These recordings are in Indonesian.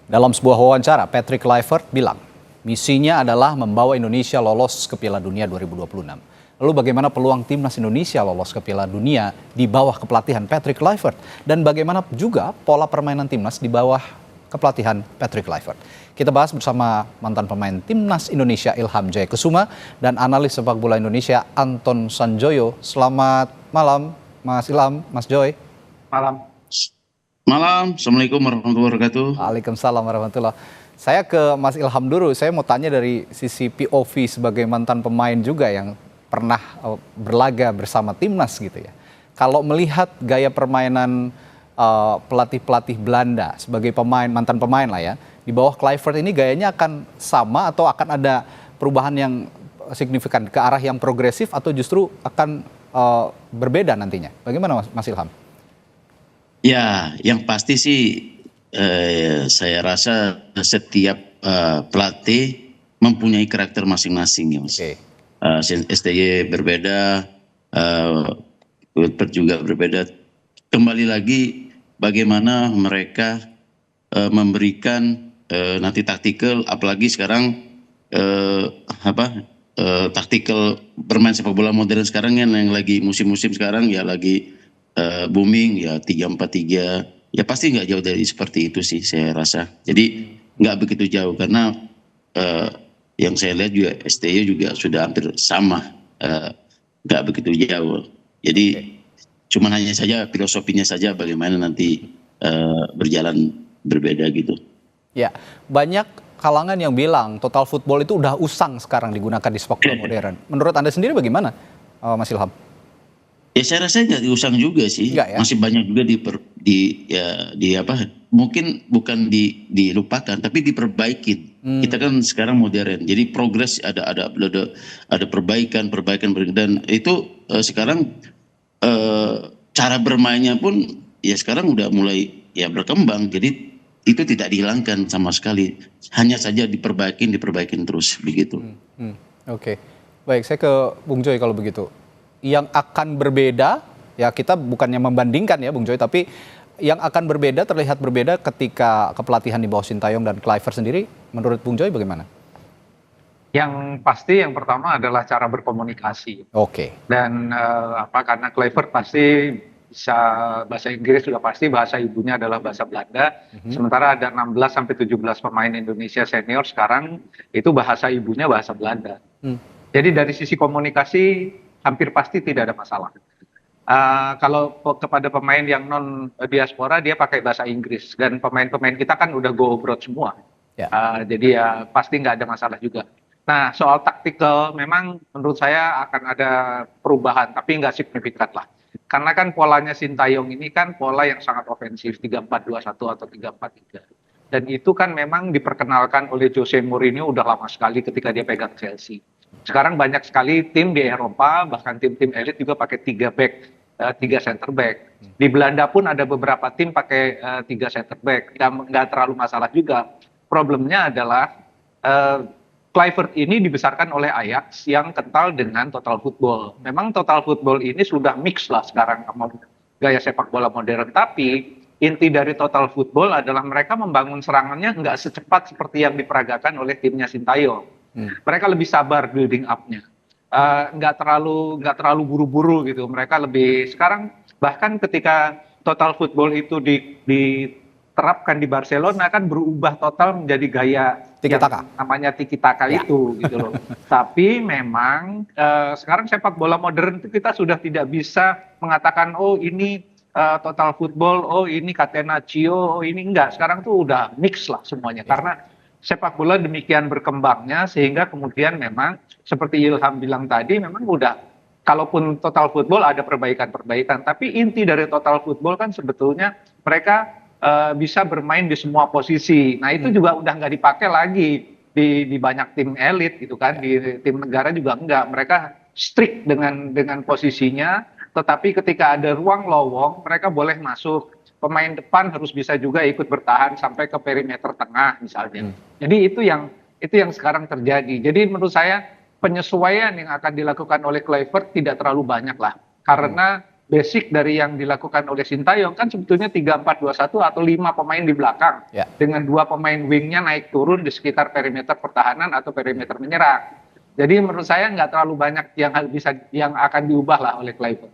Dalam sebuah wawancara, Patrick Kluivert bilang, misinya adalah membawa Indonesia lolos ke Piala Dunia 2026. Lalu bagaimana peluang timnas Indonesia lolos ke Piala Dunia di bawah kepelatihan Patrick Kluivert? Dan bagaimana juga pola permainan timnas di bawah kepelatihan Patrick Kluivert? Kita bahas bersama mantan pemain timnas Indonesia Ilham Jaya Kusuma dan analis sepak bola Indonesia Anton Sanjoyo. Selamat malam Mas Ilham, Mas Joy. Malam. Malam, Assalamualaikum warahmatullahi wabarakatuh. Waalaikumsalam warahmatullahi. Saya ke Mas Ilham dulu, saya mau tanya dari sisi POV sebagai mantan pemain juga yang pernah berlaga bersama timnas gitu ya. Kalau melihat gaya permainan pelatih-pelatih Belanda sebagai mantan pemain lah ya, di bawah Kluivert ini gayanya akan sama atau akan ada perubahan yang signifikan ke arah yang progresif atau justru akan berbeda nantinya? Bagaimana Mas Ilham? Ya, yang pasti sih saya rasa setiap pelatih mempunyai karakter masing-masing ya Mas. Okay. STY berbeda, Kluivert juga berbeda. Kembali lagi bagaimana mereka memberikan nanti taktikal, apalagi sekarang taktikal bermain sepak bola modern sekarang yang lagi musim-musim sekarang ya lagi booming ya 3-4-3 ya pasti nggak jauh dari seperti itu sih saya rasa. Jadi nggak begitu jauh karena yang saya lihat juga STY juga sudah hampir sama, nggak begitu jauh. Jadi cuman hanya saja filosofinya saja bagaimana nanti berjalan berbeda gitu. Ya, banyak kalangan yang bilang total football itu udah usang sekarang digunakan di sepak bola modern. Menurut Anda sendiri bagaimana, Mas Ilham? Ya saya rasa nggak diusang juga sih. Enggak, ya? Masih banyak juga mungkin bukan dilupakan tapi diperbaikin. Kita kan sekarang modern. Jadi progres ada perbaikan dan itu sekarang cara bermainnya pun ya sekarang udah mulai ya berkembang. Jadi itu tidak dihilangkan sama sekali. Hanya saja diperbaikin terus begitu. Oke. Baik, saya ke Bung Joy kalau begitu. Yang akan berbeda, ya kita bukannya membandingkan ya Bung Joy, tapi yang akan berbeda, terlihat berbeda ketika kepelatihan di bawah Sintayong dan Kluivert sendiri, menurut Bung Joy bagaimana? Yang pasti yang pertama adalah cara berkomunikasi. Oke. Dan karena Kluivert pasti bisa bahasa Inggris, sudah pasti bahasa ibunya adalah bahasa Belanda. Sementara ada 16-17 pemain Indonesia senior sekarang itu bahasa ibunya bahasa Belanda. Jadi dari sisi komunikasi hampir pasti tidak ada masalah. Kalau kepada pemain yang non diaspora dia pakai bahasa Inggris dan pemain-pemain kita kan udah go abroad semua. Ya. Jadi ya pasti nggak ada masalah juga. Nah soal taktikal memang menurut saya akan ada perubahan tapi nggak signifikan lah. Karena kan polanya Sintayong ini kan pola yang sangat ofensif 3-4-2-1 atau 3-4-3. Dan itu kan memang diperkenalkan oleh Jose Mourinho udah lama sekali ketika dia pegang Chelsea. Sekarang banyak sekali tim di Eropa, bahkan tim-tim elit juga pakai 3 center back. Di Belanda pun ada beberapa tim pakai 3 center back. Nggak terlalu masalah juga. Problemnya adalah Kluivert ini dibesarkan oleh Ajax yang kental dengan total football. Memang total football ini sudah mix lah sekarang sama gaya sepak bola modern. Tapi inti dari total football adalah mereka membangun serangannya nggak secepat seperti yang diperagakan oleh timnya Sintayong. Mereka lebih sabar building up-nya, nggak terlalu buru-buru gitu. Mereka lebih sekarang bahkan ketika total football itu diterapkan di Barcelona kan berubah total menjadi gaya Tiki-taka. yang namanya tiki-taka itu gitu loh. Tapi memang sekarang sepak bola modern itu kita sudah tidak bisa mengatakan oh ini total football, oh ini catenaccio, oh ini enggak. Sekarang tuh udah mix lah semuanya karena sepak bola demikian berkembangnya sehingga kemudian memang seperti Ilham bilang tadi memang udah kalaupun total football ada perbaikan-perbaikan tapi inti dari total football kan sebetulnya mereka bisa bermain di semua posisi. Nah itu juga udah nggak dipakai lagi di banyak tim elit gitu kan, di tim negara juga enggak. Mereka strict dengan posisinya, tetapi ketika ada ruang lowong mereka boleh masuk. Pemain depan harus bisa juga ikut bertahan sampai ke perimeter tengah misalnya. Jadi itu yang sekarang terjadi. Jadi menurut saya penyesuaian yang akan dilakukan oleh Kluivert tidak terlalu banyak lah. Karena basic dari yang dilakukan oleh Sintayong kan sebetulnya 3-4-2-1 atau 5 pemain di belakang Ya. dengan 2 pemain wingnya naik turun di sekitar perimeter pertahanan atau perimeter menyerang. Jadi menurut saya nggak terlalu banyak yang akan diubah lah oleh Clivert.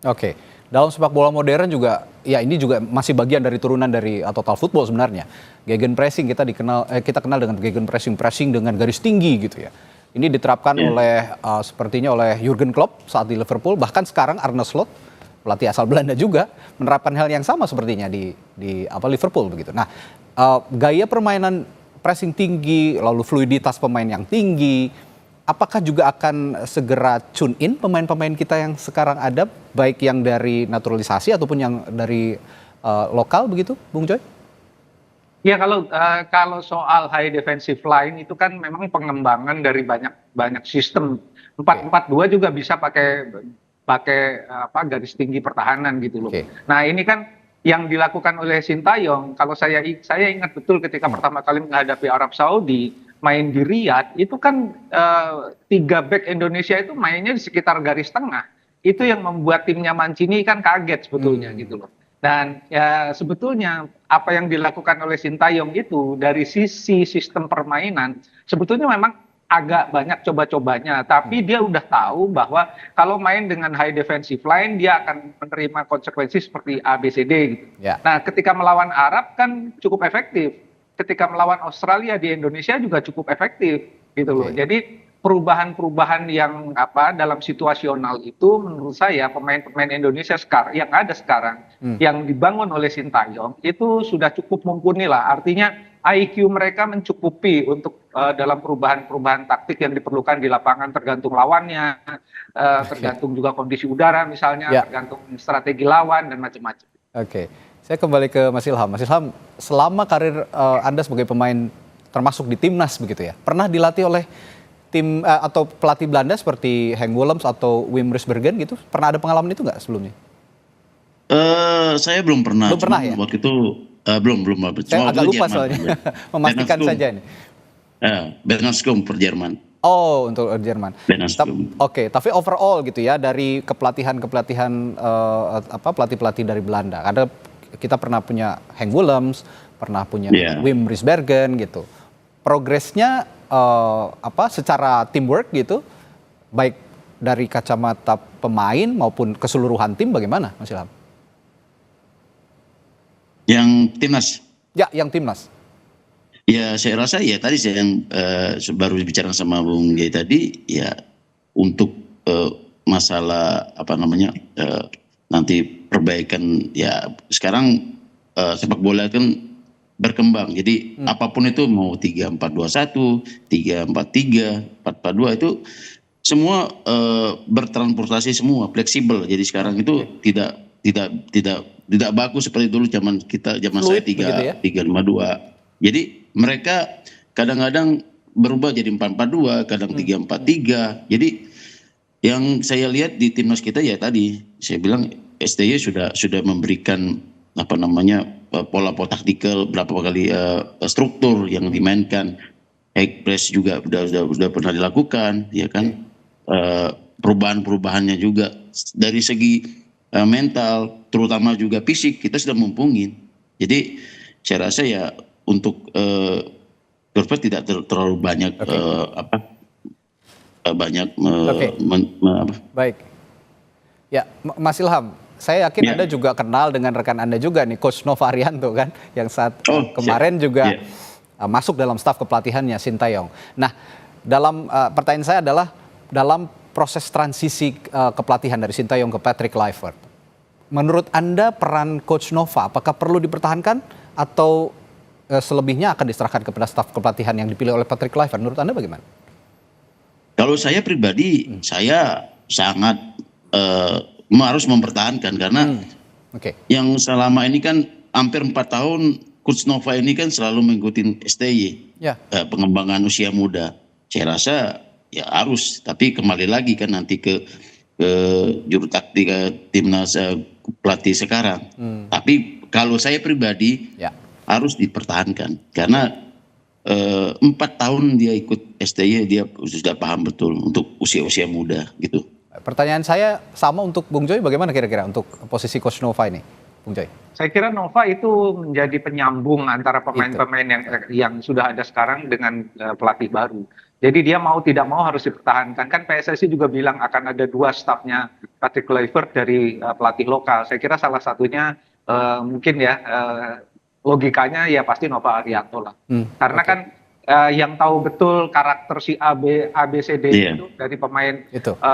Oke, dalam sepak bola modern juga, ya ini juga masih bagian dari turunan dari total football sebenarnya. Gegenpressing kita kenal dengan pressing dengan garis tinggi gitu ya. Ini diterapkan sepertinya oleh Jurgen Klopp saat di Liverpool, bahkan sekarang Arne Slot, pelatih asal Belanda juga menerapkan hal yang sama sepertinya di Liverpool begitu. Nah, gaya permainan pressing tinggi, lalu fluiditas pemain yang tinggi, apakah juga akan segera tune in pemain-pemain kita yang sekarang ada, baik yang dari naturalisasi ataupun yang dari lokal begitu, Bung Joy? Ya kalau soal high defensive line itu kan memang pengembangan dari banyak sistem. 4-4-2 juga bisa pakai garis tinggi pertahanan gitu loh. Oke. Nah, ini kan yang dilakukan oleh Sintayong, kalau saya ingat betul ketika pertama kali menghadapi Arab Saudi, main di Riyadh, itu kan 3 back Indonesia itu mainnya di sekitar garis tengah. Itu yang membuat timnya Mancini kan kaget sebetulnya gitu loh. Dan ya sebetulnya apa yang dilakukan oleh Sintayong itu dari sisi sistem permainan sebetulnya memang agak banyak coba-cobanya, tapi dia udah tahu bahwa kalau main dengan high defensive line dia akan menerima konsekuensi seperti A, B, C, D gitu. Ya. Nah, ketika melawan Arab kan cukup efektif. Ketika melawan Australia di Indonesia juga cukup efektif gitu loh. Oke. Jadi perubahan-perubahan yang dalam situasional itu menurut saya pemain-pemain Indonesia yang ada sekarang yang dibangun oleh Sintayong itu sudah cukup mumpuni lah. Artinya IQ mereka mencukupi untuk dalam perubahan-perubahan taktik yang diperlukan di lapangan, tergantung lawannya, tergantung juga kondisi udara misalnya, Ya. tergantung strategi lawan dan macam-macam. Oke, saya kembali ke Mas Ilham. Mas Ilham, selama karir Anda sebagai pemain termasuk di timnas begitu ya, pernah dilatih oleh tim atau pelatih Belanda seperti Henk Willems atau Wim Risbergen gitu? Pernah ada pengalaman itu nggak sebelumnya? Saya belum pernah. Belum pernah ya? Waktu itu belum. Saya agak lupa Jerman. soalnya. Memastikan Bernhard saja ini. Bernhard Skum per Jerman. Oh, untuk Jerman. Bernhard Skum. Oke, tapi overall gitu ya, dari kepelatihan pelatih-pelatih dari Belanda. Kita pernah punya Henk Willems, pernah punya Wim Risbergen gitu. Progresnya secara teamwork gitu, baik dari kacamata pemain maupun keseluruhan tim bagaimana, Mas Ilham? Yang timnas. Ya, yang timnas. Ya, saya rasa ya tadi saya yang baru bicara sama Bung Jai tadi, ya untuk masalah nanti perbaikan ya sekarang sepak bola kan berkembang. Jadi apapun itu mau 3-4-2-1, 3-4-3, 4-4-2 itu semua bertransportasi semua, fleksibel. Jadi sekarang itu tidak bagus seperti dulu zaman saya 3-5-2. Jadi mereka kadang-kadang berubah jadi 4-4-2, kadang 3-4-3. Jadi yang saya lihat di timnas kita ya tadi saya bilang STY sudah memberikan pola taktikal, berapa kali struktur yang dimainkan, high press juga sudah pernah dilakukan, ya kan, perubahannya juga dari segi mental, terutama juga fisik kita sudah mumpungin. Jadi saya rasa ya untuk Clivert tidak terlalu banyak Baik. Ya, Mas Ilham, saya yakin Anda juga kenal dengan rekan Anda juga nih, Coach Nova Arianto kan, yang kemarin juga masuk dalam staf kepelatihannya Sintayong. Nah, dalam pertanyaan saya adalah dalam proses transisi kepelatihan dari Sintayong ke Patrick Kluivert, menurut Anda peran Coach Nova apakah perlu dipertahankan atau selebihnya akan diserahkan kepada staf kepelatihan yang dipilih oleh Patrick Kluivert? Menurut Anda bagaimana? Kalau saya pribadi, saya sangat harus mempertahankan karena yang selama ini kan hampir 4 tahun Coach Nova ini kan selalu mengikuti STY, pengembangan usia muda. Saya rasa ya harus, tapi kembali lagi kan nanti ke juru taktik timnas pelatih sekarang. Tapi kalau saya pribadi harus dipertahankan karena 4 tahun dia ikut STY, dia sudah paham betul untuk usia-usia muda gitu. Pertanyaan saya sama untuk Bung Joy, bagaimana kira-kira untuk posisi Coach Nova ini, Bung Joy? Saya kira Nova itu menjadi penyambung antara pemain-pemain yang sudah ada sekarang dengan pelatih baru. Jadi dia mau tidak mau harus dipertahankan. Kan PSSI juga bilang akan ada 2 stafnya Patrick Kluivert dari pelatih lokal. Saya kira salah satunya mungkin ya logikanya ya pasti Nova Arianto lah. Karena kan yang tahu betul karakter si ABCD itu dari pemain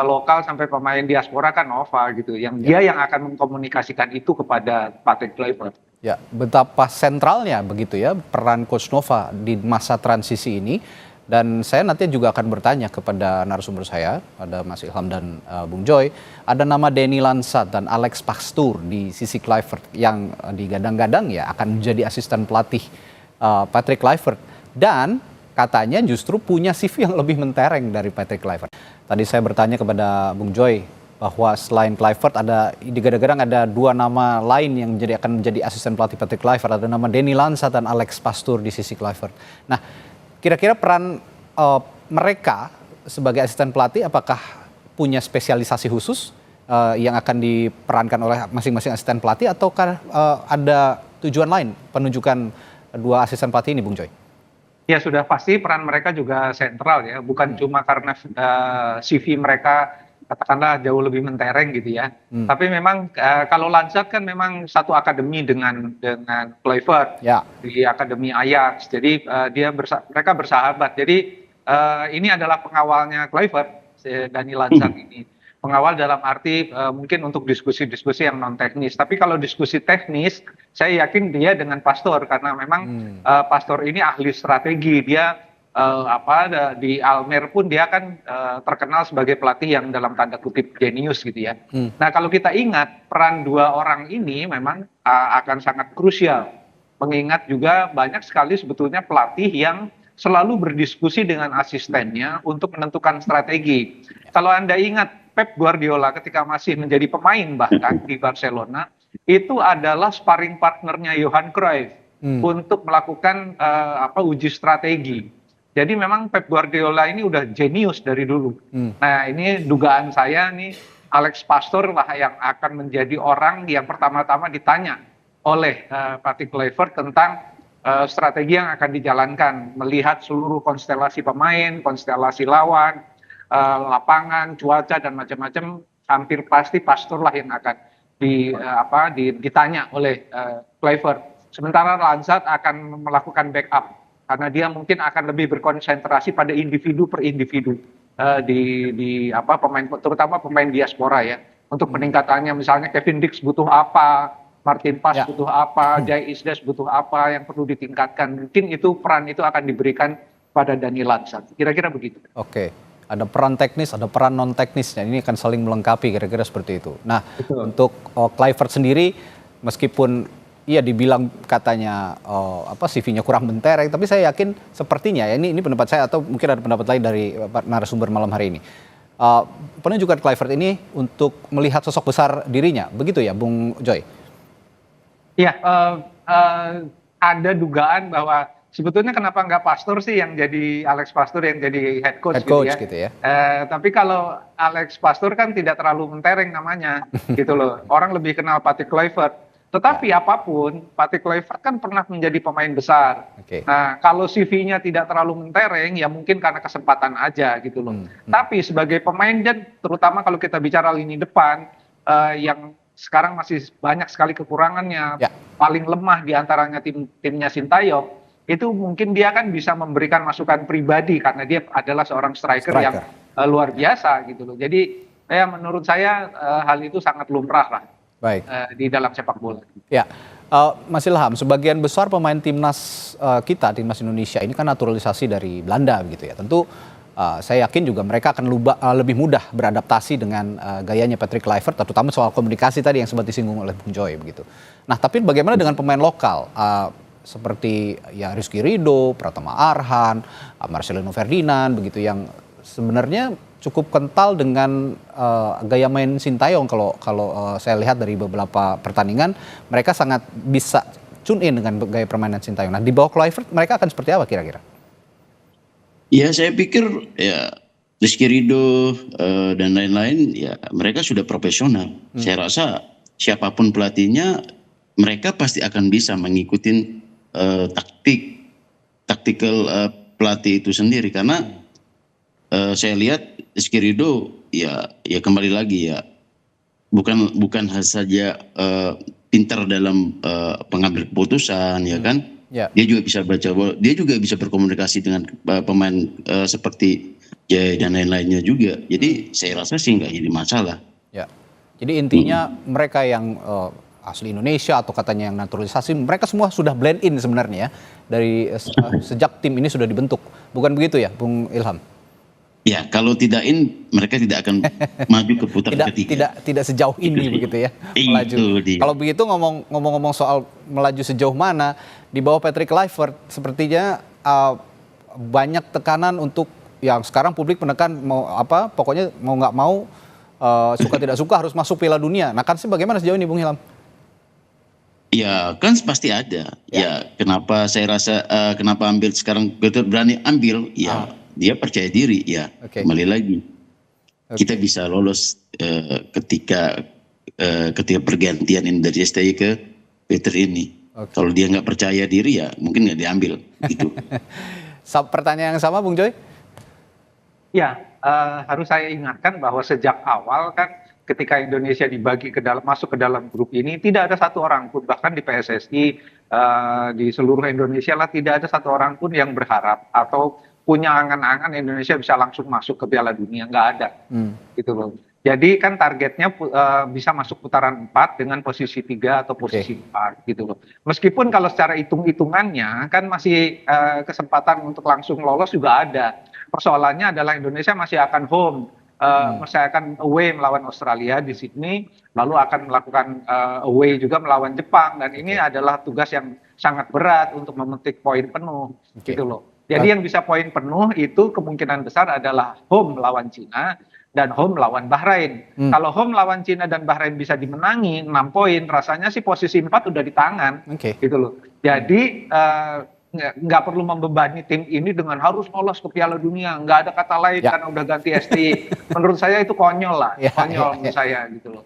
lokal sampai pemain diaspora kan Nova gitu. Dia yang akan mengkomunikasikan itu kepada Patrick Kluivert. Ya, betapa sentralnya begitu ya peran Coach Nova di masa transisi ini. Dan saya nanti juga akan bertanya kepada narasumber saya, ada Mas Ilham dan Bung Joy, ada nama Denny Lansat dan Alex Pastoor di sisi Kluivert yang digadang-gadang ya akan menjadi asisten pelatih Patrick Kluivert. Dan katanya justru punya CV yang lebih mentereng dari Patrick Kluivert. Tadi saya bertanya kepada Bung Joy bahwa selain Kluivert ada digadang-gadang ada 2 nama lain yang akan menjadi asisten pelatih Patrick Kluivert. Ada nama Denny Lansat dan Alex Pastoor di sisi Kluivert. Nah, kira-kira peran mereka sebagai asisten pelatih apakah punya spesialisasi khusus yang akan diperankan oleh masing-masing asisten pelatih ataukah ada tujuan lain penunjukan 2 asisten pelatih ini, Bung Joy? Ya sudah pasti peran mereka juga sentral ya, bukan cuma karena CV mereka katakanlah jauh lebih mentereng gitu ya. Tapi memang kalau Lansat kan memang satu akademi dengan Kluivert di Akademi Ajax. Jadi mereka bersahabat. Jadi ini adalah pengawalnya Kluivert, Denny Lansat ini. Pengawal dalam arti mungkin untuk diskusi-diskusi yang non teknis. Tapi kalau diskusi teknis, saya yakin dia dengan Pastoor karena memang Pastoor ini ahli strategi. Dia di Almer pun dia kan terkenal sebagai pelatih yang dalam tanda kutip jenius gitu ya. Nah kalau kita ingat peran 2 orang ini memang akan sangat krusial. Mengingat juga banyak sekali sebetulnya pelatih yang selalu berdiskusi dengan asistennya untuk menentukan strategi. Kalau Anda ingat Pep Guardiola ketika masih menjadi pemain bahkan di Barcelona itu adalah sparring partnernya Johan Cruyff untuk melakukan uji strategi. Jadi memang Pep Guardiola ini udah jenius dari dulu. Nah ini dugaan saya nih Alex Pastoor lah yang akan menjadi orang yang pertama-tama ditanya oleh Patrick Kluivert tentang strategi yang akan dijalankan. Melihat seluruh konstelasi pemain, konstelasi lawan, lapangan, cuaca dan macam-macam, hampir pasti Pastoor lah yang akan ditanya oleh Kluivert. Sementara Lansat akan melakukan backup. Karena dia mungkin akan lebih berkonsentrasi pada individu per individu pemain, terutama pemain diaspora ya. Untuk peningkatannya misalnya Kevin Dix butuh apa, Martin Paes butuh apa, Jai Isdes butuh apa yang perlu ditingkatkan. Mungkin peran itu akan diberikan pada Denny Lansat. Kira-kira begitu. Oke. Ada peran teknis, ada peran non teknisnya. Ini akan saling melengkapi kira-kira seperti itu. Nah, untuk Kluivert sendiri meskipun dibilang katanya CV-nya kurang mentereng, tapi saya yakin sepertinya ya ini pendapat saya atau mungkin ada pendapat lain dari narasumber malam hari ini. Penunjukan Kluivert ini untuk melihat sosok besar dirinya, begitu ya, Bung Joy? Iya, ada dugaan bahwa sebetulnya kenapa nggak Pastoor sih yang jadi Alex Pastoor yang jadi head coach gitu ya. Tapi kalau Alex Pastoor kan tidak terlalu mentereng namanya, gitu loh. Orang lebih kenal Patrick Kluivert. Tetapi apapun, Patrick Kluivert kan pernah menjadi pemain besar. Nah, kalau CV-nya tidak terlalu mentereng, ya mungkin karena kesempatan aja gitu loh. Tapi sebagai pemain dan terutama kalau kita bicara lini depan, yang sekarang masih banyak sekali kekurangannya, paling lemah diantaranya timnya Sintayong, itu mungkin dia kan bisa memberikan masukan pribadi karena dia adalah seorang striker yang luar biasa gitu loh. Jadi menurut saya hal itu sangat lumrah lah. Baik. Di dalam sepak bola. Ya, Mas Ilham, sebagian besar pemain timnas timnas Indonesia ini kan naturalisasi dari Belanda begitu ya. Tentu saya yakin juga mereka akan lebih mudah beradaptasi dengan gayanya Patrick Kluivert, terutama soal komunikasi tadi yang sempat disinggung oleh Bung Joy begitu. Nah, tapi bagaimana dengan pemain lokal seperti ya Rizky Ridho, Pratama Arhan, Marcelino Ferdinand begitu yang sebenarnya cukup kental dengan gaya main Sintayong. Kalau saya lihat dari beberapa pertandingan mereka sangat bisa tune in dengan gaya permainan Sintayong. Nah, di bawah Kluivert mereka akan seperti apa kira-kira? Ya saya pikir ya Rizky Ridho dan lain-lain, ya mereka sudah profesional. Saya rasa siapapun pelatihnya, mereka pasti akan bisa mengikuti taktikal pelatih itu sendiri. Karena saya lihat Rizky Ridho ya kembali lagi ya, bukan saja pintar dalam pengambil keputusan, ya kan? Ya. Dia juga bisa baca bola, dia juga bisa berkomunikasi dengan pemain seperti Jaya dan lain-lainnya juga. Jadi saya rasa sih nggak jadi masalah. Ya. Jadi intinya mereka yang asli Indonesia atau katanya yang naturalisasi, mereka semua sudah blend in sebenarnya ya dari sejak tim ini sudah dibentuk. Bukan begitu ya, Bung Ilham? Ya, kalau tidak mereka tidak akan maju ke putaran ketiga. Tidak sejauh ini begitu ya, melaju. Kalau begitu ngomong-ngomong soal melaju sejauh mana, di bawah Patrick Kluivert sepertinya banyak tekanan untuk yang sekarang publik menekan pokoknya mau nggak mau suka tidak suka harus masuk Piala Dunia. Nah, kan sih bagaimana sejauh ini, Bung Ilham? Ya kan pasti ada. Ya kenapa saya rasa kenapa ambil sekarang betul berani ambil? Ya dia percaya diri ya. Kembali lagi kita bisa lolos ketika pergantian dari STI ke Peter ini. Kalau dia nggak percaya diri ya mungkin nggak diambil gitu. Pertanyaan yang sama, Bung Joy? Ya, harus saya ingatkan bahwa sejak awal kan ketika Indonesia masuk ke dalam grup ini, tidak ada satu orang pun, bahkan di PSSI, di seluruh Indonesia lah, tidak ada satu orang pun yang berharap atau punya angan-angan Indonesia bisa langsung masuk ke Piala Dunia, nggak ada. Gitu loh. Jadi kan targetnya bisa masuk putaran 4 dengan posisi 3 atau posisi 4 gitu loh. Meskipun kalau secara hitung-hitungannya kan masih kesempatan untuk langsung lolos juga ada. Persoalannya adalah Indonesia masih akan home, masih akan away melawan Australia di Sydney, lalu akan melakukan away juga melawan Jepang, dan ini adalah tugas yang sangat berat untuk memetik poin penuh, gitu loh. Jadi yang bisa poin penuh itu kemungkinan besar adalah home melawan Cina dan home lawan Bahrain. Kalau home lawan Cina dan Bahrain bisa dimenangi 6 poin, rasanya sih posisi 4 udah di tangan, gitu loh. Jadi nggak perlu membebani tim ini dengan harus lolos ke Piala Dunia, nggak ada kata lain karena udah ganti STI. Menurut saya itu konyol lah, menurut saya gitu loh.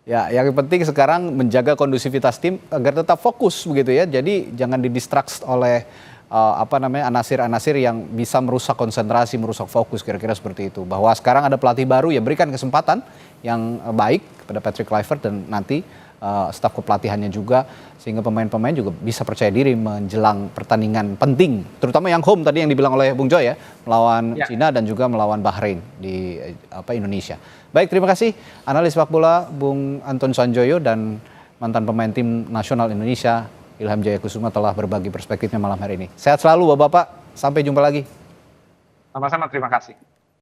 Ya, yang penting sekarang menjaga kondusivitas tim agar tetap fokus begitu ya. Jadi jangan didistract oleh anasir-anasir yang bisa merusak konsentrasi, merusak fokus, kira-kira seperti itu. Bahwa sekarang ada pelatih baru, ya berikan kesempatan yang baik kepada Patrick Kluivert dan nanti staf kepelatihannya juga, sehingga pemain-pemain juga bisa percaya diri menjelang pertandingan penting, terutama yang home tadi yang dibilang oleh Bung Joy ya, melawan Cina dan juga melawan Bahrain di Indonesia. Baik, terima kasih analis sepak bola Bung Anton Sanjoyo dan mantan pemain tim nasional Indonesia Ilham Jaya Kusuma telah berbagi perspektifnya malam hari ini. Sehat selalu Bapak-bapak, sampai jumpa lagi. Sama-sama, terima kasih.